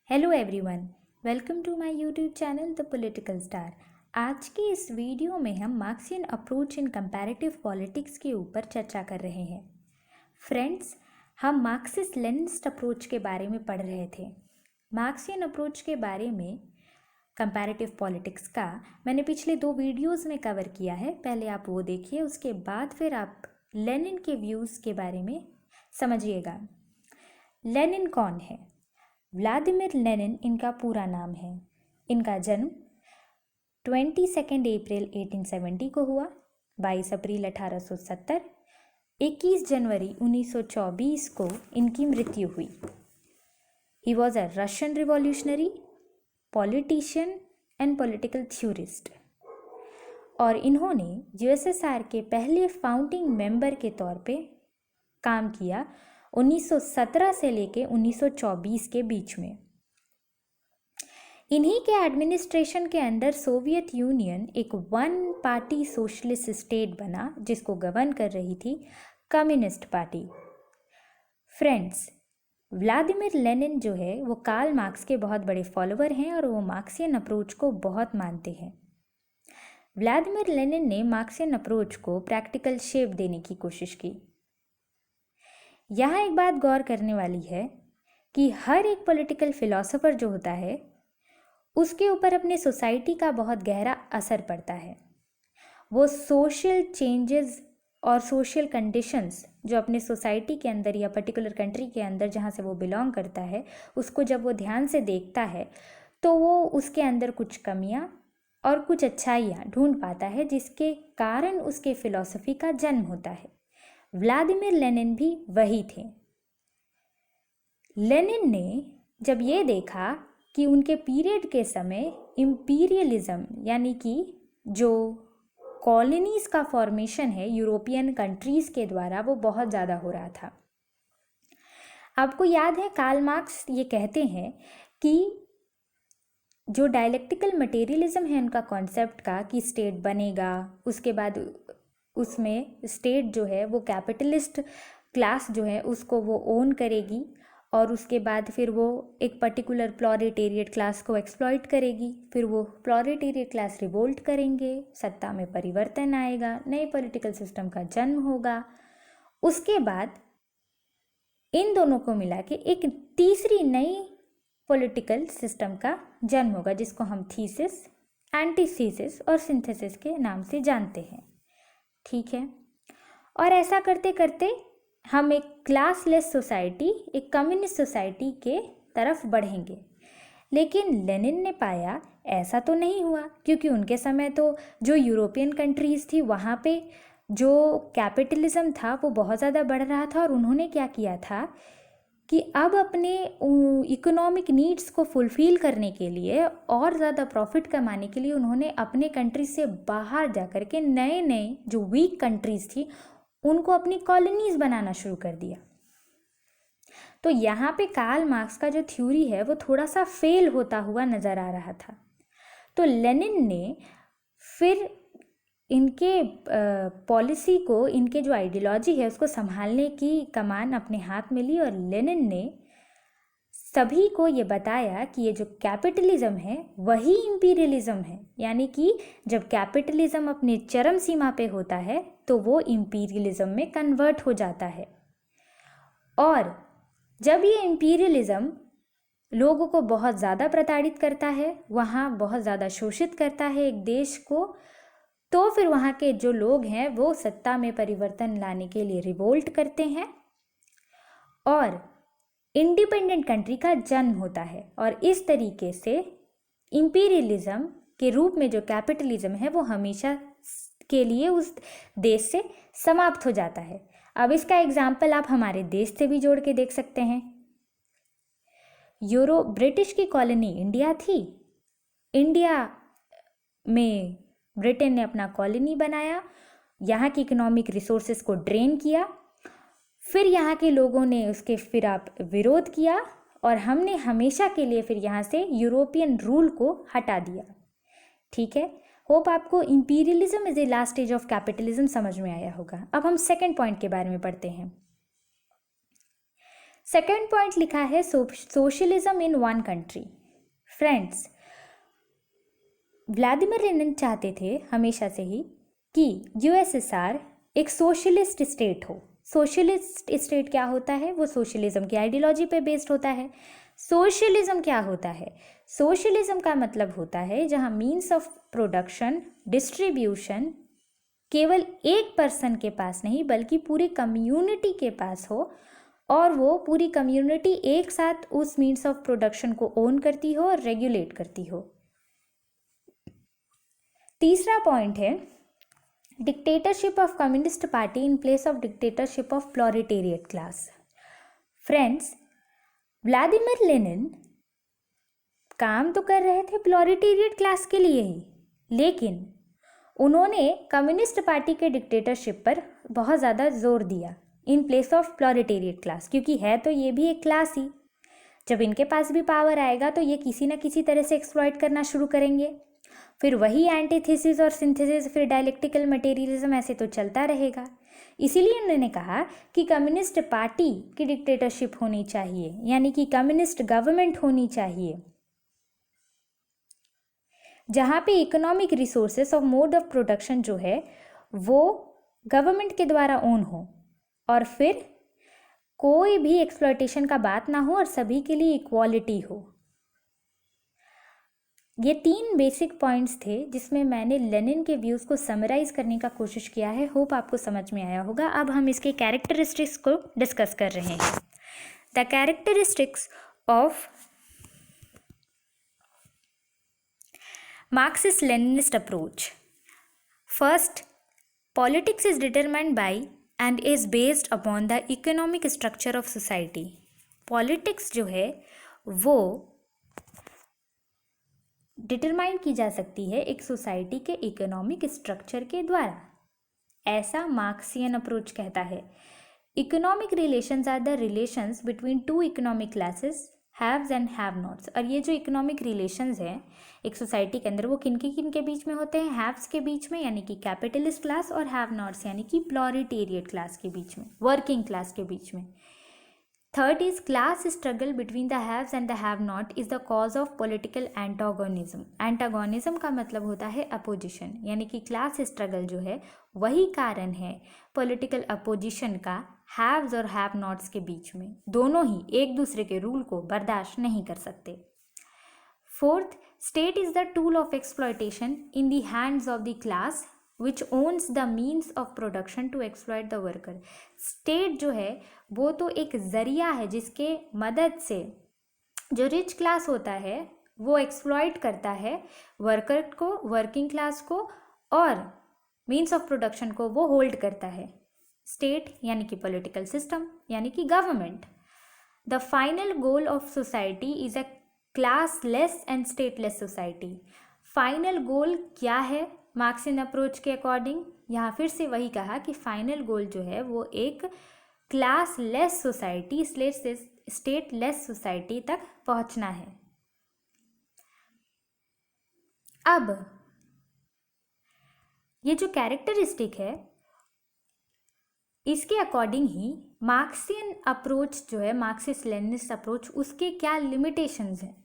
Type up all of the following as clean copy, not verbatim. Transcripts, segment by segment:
Hello everyone, welcome to my YouTube channel the political star. आज की इस video में हम Marxian approach in comparative politics के ऊपर चर्चा कर रहे हैं। फ्रेंड्स, हम मार्क्सिस्ट लेनिनिस्ट अप्रोच के बारे में पढ़ रहे थे। मार्क्सियन अप्रोच के बारे में कंपैरेटिव पॉलिटिक्स का मैंने पिछले 2 वीडियोज़ में कवर किया है। पहले आप वो देखिए, उसके बाद फिर आप लेनिन के व्यूज़ के बारे में समझिएगा। लेनिन कौन है? व्लादिमीर लेनिन इनका पूरा नाम है। इनका जन्म 22 अप्रैल 1870 को हुआ, 22 अप्रैल 1870, 21 जनवरी 1924 को इनकी मृत्यु हुई। He was a Russian revolutionary, politician and political theorist, और इन्होंने यूएसएसआर के पहले फाउंडिंग मेंबर के तौर पे काम किया 1917 से लेके 1924 के बीच में। इन्हीं के एडमिनिस्ट्रेशन के अंदर सोवियत यूनियन एक वन पार्टी सोशलिस्ट स्टेट बना, जिसको गवर्न कर रही थी communist party. Friends, Vladimir Lenin जो है वो कार्ल मार्क्स के बहुत बड़े फॉलोअर हैं और वो मार्क्सियन अप्रोच को बहुत मानते हैं। व्लादिमीर लेनिन ने मार्क्सियन अप्रोच को प्रैक्टिकल शेप देने की कोशिश की। यहाँ एक बात गौर करने वाली है कि हर एक पॉलिटिकल फिलोसोफर जो होता है उसके ऊपर अपने सोसाइटी का बहुत गहरा असर पड़ता है। वो सोशल चेंजेस और सोशल कंडीशंस जो अपने सोसाइटी के अंदर या पर्टिकुलर कंट्री के अंदर जहाँ से वो बिलोंग करता है, उसको जब वो ध्यान से देखता है तो वो उसके अंदर कुछ कमियाँ और कुछ अच्छाइयाँ ढूंढ पाता है, जिसके कारण उसके फिलॉसफी का जन्म होता है। व्लादिमीर लेनिन भी वही थे। लेनिन ने जब ये देखा कि उनके पीरियड के समय इम्पीरियलिज्म यानी कि जो कॉलोनीज़ का फॉर्मेशन है यूरोपियन कंट्रीज़ के द्वारा, वो बहुत ज़्यादा हो रहा था। आपको याद है कार्ल मार्क्स ये कहते हैं कि जो डायलेक्टिकल मटेरियलिज्म है उनका कॉन्सेप्ट का, कि स्टेट बनेगा, उसके बाद उसमें स्टेट जो है वो कैपिटलिस्ट क्लास जो है उसको वो ओन करेगी, और उसके बाद फिर वो एक पर्टिकुलर प्रोलेटेरिएट क्लास को एक्सप्लॉइट करेगी। फिर वो प्रोलेटेरिएट क्लास रिवोल्ट करेंगे, सत्ता में परिवर्तन आएगा, नए पॉलिटिकल सिस्टम का जन्म होगा। उसके बाद इन दोनों को मिला के एक तीसरी नई पॉलिटिकल सिस्टम का जन्म होगा, जिसको हम थीसिस, एंटीथीसिस और सिंथेसिस के नाम से जानते हैं। ठीक है, और ऐसा करते करते हम एक क्लासलेस सोसाइटी, एक कम्युनिस्ट सोसाइटी के तरफ बढ़ेंगे। लेकिन लेनिन ने पाया ऐसा तो नहीं हुआ, क्योंकि उनके समय तो जो यूरोपियन कंट्रीज़ थी वहाँ पे जो कैपिटलिज्म था वो बहुत ज़्यादा बढ़ रहा था, और उन्होंने क्या किया था कि अब अपने इकोनॉमिक नीड्स को फुलफ़िल करने के लिए और ज़्यादा प्रॉफिट कमाने के लिए उन्होंने अपने कंट्री से बाहर जा कर के नए नए जो वीक कंट्रीज़ थी उनको अपनी कॉलोनीज़ बनाना शुरू कर दिया। तो यहाँ पे कार्ल मार्क्स का जो थ्योरी है वो थोड़ा सा फेल होता हुआ नज़र आ रहा था। तो लेनिन ने फिर इनके पॉलिसी को, इनके जो आइडियोलॉजी है उसको संभालने की कमान अपने हाथ में ली, और लेनिन ने सभी को ये बताया कि ये जो कैपिटलिज्म है वही इंपीरियलिज्म है, यानी कि जब कैपिटलिज्म अपने चरम सीमा पे होता है तो वो इंपीरियलिज्म में कन्वर्ट हो जाता है, और जब ये इंपीरियलिज्म लोगों को बहुत ज़्यादा प्रताड़ित करता है, वहाँ बहुत ज़्यादा शोषित करता है एक देश को, तो फिर वहाँ के जो लोग हैं वो सत्ता में परिवर्तन लाने के लिए रिवोल्ट करते हैं और इंडिपेंडेंट कंट्री का जन्म होता है। और इस तरीके से इंपीरियलिज्म के रूप में जो कैपिटलिज्म है वो हमेशा के लिए उस देश से समाप्त हो जाता है। अब इसका एग्जाम्पल आप हमारे देश से भी जोड़ के देख सकते हैं। ब्रिटिश की कॉलोनी इंडिया थी। इंडिया में ब्रिटेन ने अपना कॉलोनी बनाया, यहाँ की इकोनॉमिक रिसोर्सेज को ड्रेन किया, फिर यहाँ के लोगों ने उसके फिर आप विरोध किया, और हमने हमेशा के लिए फिर यहाँ से यूरोपियन रूल को हटा दिया। ठीक है, होप आपको imperialism is the last stage of capitalism समझ में आया होगा। अब हम सेकंड पॉइंट के बारे में पढ़ते हैं। सेकेंड पॉइंट लिखा है socialism in one country. Friends, Vladimir Lenin चाहते थे हमेशा से ही कि यूएसएसआर एक सोशलिस्ट स्टेट हो। सोशलिस्ट स्टेट क्या होता है? वो सोशलिज्म की आइडियोलॉजी पे बेस्ड होता है। सोशलिज्म क्या होता है? सोशलिज्म का मतलब होता है जहाँ मीन्स ऑफ प्रोडक्शन, डिस्ट्रीब्यूशन केवल एक पर्सन के पास नहीं बल्कि पूरी कम्युनिटी के पास हो, और वो पूरी कम्युनिटी एक साथ उस मीन्स ऑफ प्रोडक्शन को ओन करती हो और रेगुलेट करती हो। तीसरा पॉइंट है dictatorship of communist party in place of dictatorship of proletariat class. Friends, Vladimir Lenin काम तो कर रहे थे प्रोलेटेरिएट क्लास के लिए ही, लेकिन उन्होंने कम्युनिस्ट पार्टी के डिक्टेटरशिप पर बहुत ज़्यादा जोर दिया in place of proletariat class, क्योंकि है तो ये भी एक क्लास ही। जब इनके पास भी पावर आएगा तो ये किसी न किसी तरह से एक्सप्लॉइट करना शुरू करेंगे। फिर वही एंटीथेसिस और सिंथेसिस, फिर डायलेक्टिकल मटेरियलिज्म, ऐसे तो चलता रहेगा। इसीलिए उन्होंने कहा कि कम्युनिस्ट पार्टी की डिक्टेटरशिप होनी चाहिए, यानी कि कम्युनिस्ट गवर्नमेंट होनी चाहिए जहाँ पे इकोनॉमिक रिसोर्सेस और मोड ऑफ प्रोडक्शन जो है वो गवर्नमेंट के द्वारा ओन हो, और फिर कोई भी एक्सप्लॉयटेशन का बात ना हो और सभी के लिए इक्वालिटी हो। ये 3 बेसिक पॉइंट्स थे जिसमें मैंने लेनिन के व्यूज़ को समराइज करने का कोशिश किया है। होप आपको समझ में आया होगा। अब हम इसके कैरेक्टरिस्टिक्स को डिस्कस कर रहे हैं। The characteristics of Marxist-Leninist approach. First, politics is determined by and is based upon the economic structure of society. Politics जो है वो डिटरमाइन की जा सकती है एक सोसाइटी के इकोनॉमिक स्ट्रक्चर के द्वारा, ऐसा मार्क्सियन अप्रोच कहता है। Economic relations are the relations between two economic classes, haves and have nots. और ये जो इकोनॉमिक रिलेशंस हैं एक सोसाइटी के अंदर, वो किन के बीच में होते हैं? हैव्स के बीच में, यानी कि कैपिटलिस्ट क्लास, और हैव नॉट्स यानी कि प्रोलेटेरिएट क्लास के बीच में, वर्किंग क्लास के बीच में। Third is class struggle between the haves and the have not is the cause of political antagonism. Antagonism का मतलब होता है अपोजिशन, यानी कि क्लास स्ट्रगल जो है वही कारण है पॉलिटिकल अपोजिशन का हैव्स और हैव नॉट्स के बीच में। दोनों ही एक दूसरे के रूल को बर्दाश्त नहीं कर सकते। Fourth, state is the tool of exploitation in the hands of the class which owns the means of production to exploit the worker. State जो है वो तो एक जरिया है जिसके मदद से जो रिच क्लास होता है वो एक्सप्लॉयट करता है वर्कर को, वर्किंग क्लास को, और मीन्स ऑफ प्रोडक्शन को वो होल्ड करता है। स्टेट यानी कि पॉलिटिकल सिस्टम, यानी कि government. The final goal of society is a classless and stateless society. Final goal क्या है मार्क्सियन अप्रोच के अकॉर्डिंग? यहाँ फिर से वही कहा कि फाइनल गोल जो है वो एक क्लासलेस सोसाइटी, स्टेटलेस सोसाइटी तक पहुँचना है। अब ये जो कैरेक्टरिस्टिक है इसके अकॉर्डिंग ही मार्क्सियन अप्रोच जो है, मार्क्सिस्ट लेनिनिस्ट अप्रोच, उसके क्या लिमिटेशंस हैं?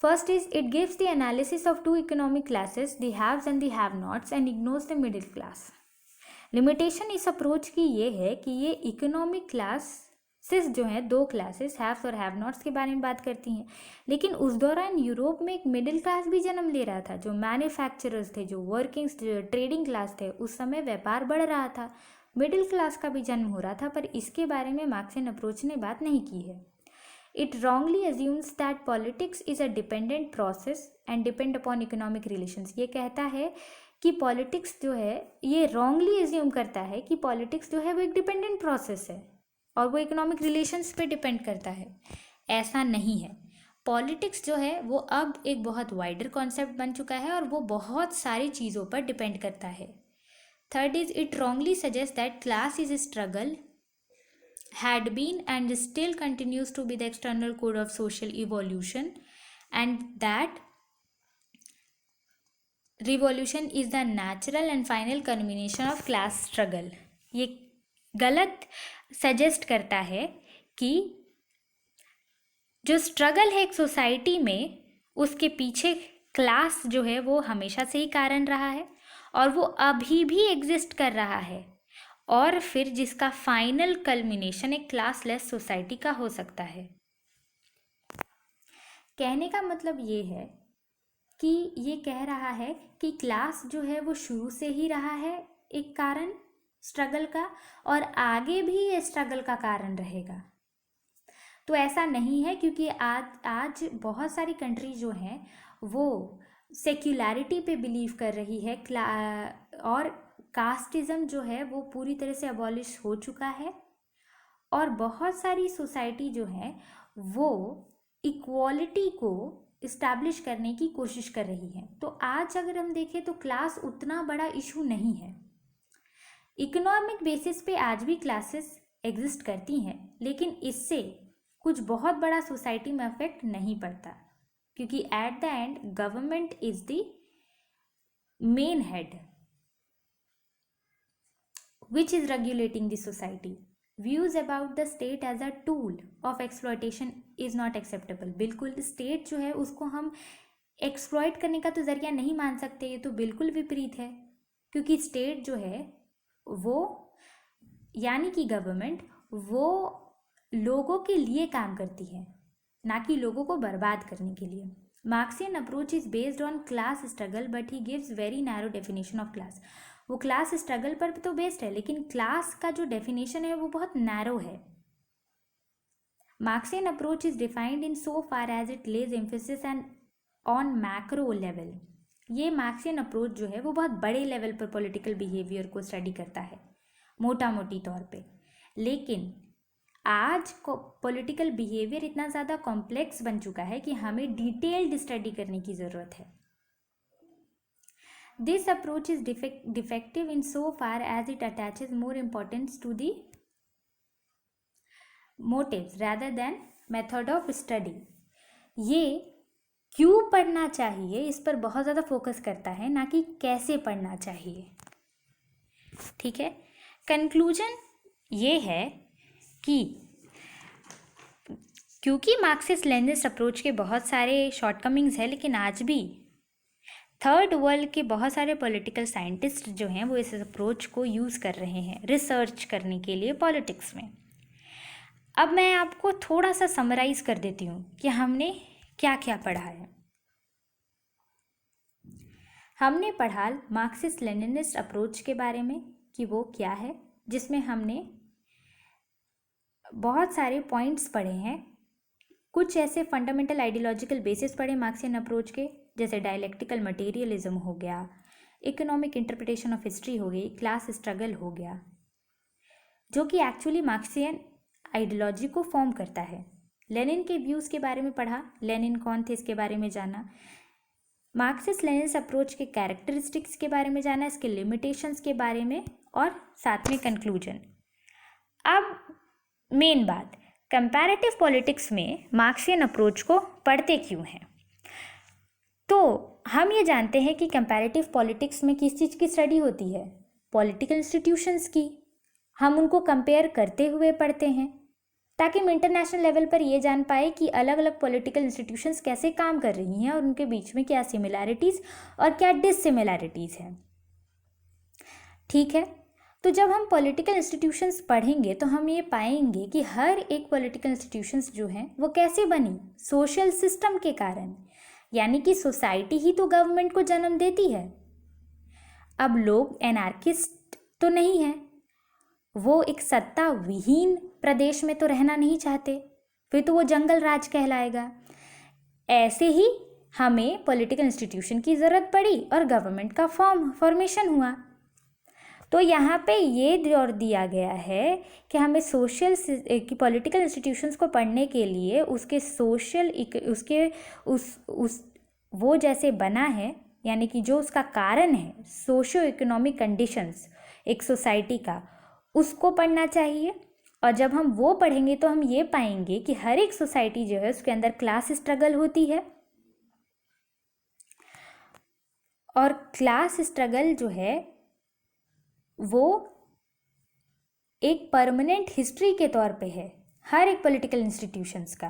First is it gives the analysis of two economic classes, the haves and the have nots, and ignores the middle class. Limitation इस अप्रोच की ये है कि ये इकोनॉमिक क्लासेस जो हैं, दो क्लासेस हैव्स और हैव नॉट्स के बारे में बात करती हैं, लेकिन उस दौरान यूरोप में एक मिडिल क्लास भी जन्म ले रहा था, जो मैन्युफैक्चरर्स थे, जो वर्किंग ट्रेडिंग क्लास थे। उस समय व्यापार बढ़ रहा था, मिडिल क्लास का भी जन्म हो रहा था, पर इसके बारे में मार्क्सियन अप्रोच ने बात नहीं की है। It wrongly assumes that politics is a dependent process and depend upon economic relations. ये कहता है कि पॉलिटिक्स जो है, ये wrongly assume करता है कि पॉलिटिक्स जो है वो एक डिपेंडेंट प्रोसेस है और वो इकोनॉमिक रिलेशंस पे डिपेंड करता है। ऐसा नहीं है। पॉलिटिक्स जो है वो अब एक बहुत वाइडर कॉन्सेप्ट बन चुका है और वो बहुत सारी चीज़ों पर डिपेंड करता है। Third is it wrongly suggests that class is a struggle, had been and still continues to be the external code of social evolution, and that revolution is the natural and final culmination of class struggle. ये गलत suggest करता है कि जो struggle है एक society में, उसके पीछे क्लास जो है वो हमेशा से ही कारण रहा है और वो अभी भी एग्जिस्ट कर रहा है, और फिर जिसका फाइनल कल्मिनेशन एक क्लासलेस सोसाइटी का हो सकता है। कहने का मतलब ये है कि ये कह रहा है कि क्लास जो है वो शुरू से ही रहा है एक कारण स्ट्रगल का, और आगे भी ये स्ट्रगल का कारण रहेगा। तो ऐसा नहीं है, क्योंकि आज बहुत सारी कंट्री जो हैं वो सेक्युलैरिटी पे बिलीव कर रही है, और कास्टिज़म जो है वो पूरी तरह से अबॉलिश हो चुका है, और बहुत सारी सोसाइटी जो है वो इक्वालिटी को इस्टेब्लिश करने की कोशिश कर रही है। तो आज अगर हम देखें तो क्लास उतना बड़ा इशू नहीं है। इकोनॉमिक बेसिस पे आज भी क्लासेस एग्जिस्ट करती हैं, लेकिन इससे कुछ बहुत बड़ा सोसाइटी में अफेक्ट नहीं पड़ता, क्योंकि at the end government is the main head which is regulating the society. Views about the state as a tool of exploitation is not acceptable. बिल्कुल स्टेट जो है उसको हम एक्सप्लॉइट करने का तो जरिया नहीं मान सकते, ये तो बिल्कुल विपरीत है, क्योंकि स्टेट जो है वो यानी कि गवर्नमेंट वो लोगों के लिए काम करती है, ना कि लोगों को बर्बाद करने के लिए। Marxian approach is based on class struggle but he gives very narrow definition of class. वो क्लास स्ट्रगल पर तो बेस्ड है, लेकिन क्लास का जो डेफिनेशन है वो बहुत नैरो है। Marxian approach is defined in so far as it lays emphasis and on macro level. ये मार्क्सियन अप्रोच जो है वो बहुत बड़े लेवल पर पॉलिटिकल बिहेवियर को स्टडी करता है, मोटा मोटी तौर पे। लेकिन आज को पॉलिटिकल बिहेवियर इतना ज़्यादा कॉम्प्लेक्स बन चुका है कि हमें डिटेल्ड स्टडी करने की ज़रूरत है। This approach is defective in so far as it attaches more importance to the motives rather than method of study. ये क्यों पढ़ना चाहिए इस पर बहुत ज़्यादा फोकस करता है, ना कि कैसे पढ़ना चाहिए। ठीक है, कंक्लूजन ये है कि क्योंकि मार्क्सिस्ट लेनिनिस्ट अप्रोच के बहुत सारे शॉर्टकमिंग्स हैं, लेकिन आज भी थर्ड वर्ल्ड के बहुत सारे पॉलिटिकल साइंटिस्ट जो हैं वो इस अप्रोच को यूज़ कर रहे हैं रिसर्च करने के लिए पॉलिटिक्स में। अब मैं आपको थोड़ा सा समराइज़ कर देती हूँ कि हमने क्या क्या पढ़ा है। हमने पढ़ा मार्क्सिस्ट लेनिनिस्ट अप्रोच के बारे में कि वो क्या है, जिसमें हमने बहुत सारे पॉइंट्स पढ़े हैं। कुछ ऐसे फंडामेंटल आइडियोलॉजिकल बेसिस पढ़े मार्क्सियन अप्रोच के, जैसे डायलेक्टिकल मटेरियलिज्म हो गया, इकोनॉमिक इंटरप्रिटेशन ऑफ हिस्ट्री हो गई, क्लास स्ट्रगल हो गया, जो कि एक्चुअली मार्क्सियन आइडियोलॉजी को फॉर्म करता है। लेनिन के व्यूज़ के बारे में पढ़ा, लेनिन कौन थे इसके बारे में जाना, मार्क्सिस्ट लेनिनिस्ट अप्रोच के कैरेक्टरिस्टिक्स के बारे में जाना, इसके लिमिटेशंस के बारे में, और साथ में कंक्लूजन। अब मेन बात, कंपैरेटिव पॉलिटिक्स में मार्क्सियन अप्रोच को पढ़ते क्यों हैं। तो हम ये जानते हैं कि कंपैरेटिव पॉलिटिक्स में किस चीज़ की स्टडी होती है, पॉलिटिकल इंस्टीट्यूशंस की। हम उनको कंपेयर करते हुए पढ़ते हैं ताकि हम इंटरनेशनल लेवल पर ये जान पाए कि अलग अलग पॉलिटिकल इंस्टीट्यूशंस कैसे काम कर रही हैं और उनके बीच में क्या सिमिलैरिटीज़ और क्या डिससिमिलैरिटीज़ हैं। ठीक है, तो जब हम पॉलिटिकल इंस्टीट्यूशंस पढ़ेंगे तो हम ये पाएंगे कि हर एक पॉलिटिकल इंस्टीट्यूशंस जो हैं वो कैसे बनी, सोशल सिस्टम के कारण, यानी कि सोसाइटी ही तो गवर्नमेंट को जन्म देती है। अब लोग एनार्किस्ट तो नहीं हैं, वो एक सत्ता विहीन प्रदेश में तो रहना नहीं चाहते, फिर तो वो जंगल राज कहलाएगा। ऐसे ही हमें पॉलिटिकल इंस्टीट्यूशन की ज़रूरत पड़ी और गवर्नमेंट का फॉर्मेशन हुआ। तो यहाँ पे ये जोर दिया गया है कि हमें सोशल की पॉलिटिकल इंस्टीट्यूशंस को पढ़ने के लिए उसके सोशल उसके उस वो जैसे बना है, यानी कि जो उसका कारण है, सोशो इकोनॉमिक कंडीशंस एक सोसाइटी का, उसको पढ़ना चाहिए। और जब हम वो पढ़ेंगे तो हम ये पाएंगे कि हर एक सोसाइटी जो है उसके अंदर क्लास स्ट्रगल होती है, और क्लास स्ट्रगल जो है वो एक परमानेंट हिस्ट्री के तौर पे है। हर एक पॉलिटिकल इंस्टीट्यूशंस का।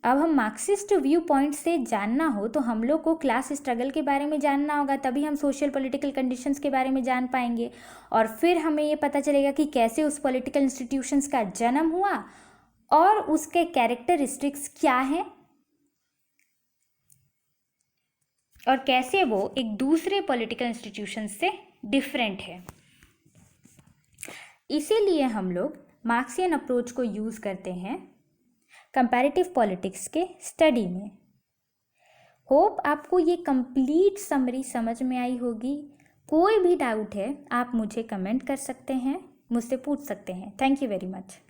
अब हम मार्क्सिस्ट व्यू पॉइंट से जानना हो तो हम लोग को क्लास स्ट्रगल के बारे में जानना होगा, तभी हम सोशल पॉलिटिकल कंडीशंस के बारे में जान पाएंगे, और फिर हमें ये पता चलेगा कि कैसे उस पॉलिटिकल इंस्टीट्यूशंस का जन्म हुआ और उसके कैरेक्टरिस्टिक्स क्या हैं और कैसे वो एक दूसरे पॉलिटिकल इंस्टीट्यूशंस से डिफरेंट है। इसीलिए हम लोग मार्क्सियन अप्रोच को यूज़ करते हैं कंपैरेटिव पॉलिटिक्स के स्टडी में। होप आपको ये कंप्लीट समरी समझ में आई होगी। कोई भी डाउट है आप मुझे कमेंट कर सकते हैं, मुझसे पूछ सकते हैं। Thank you very much.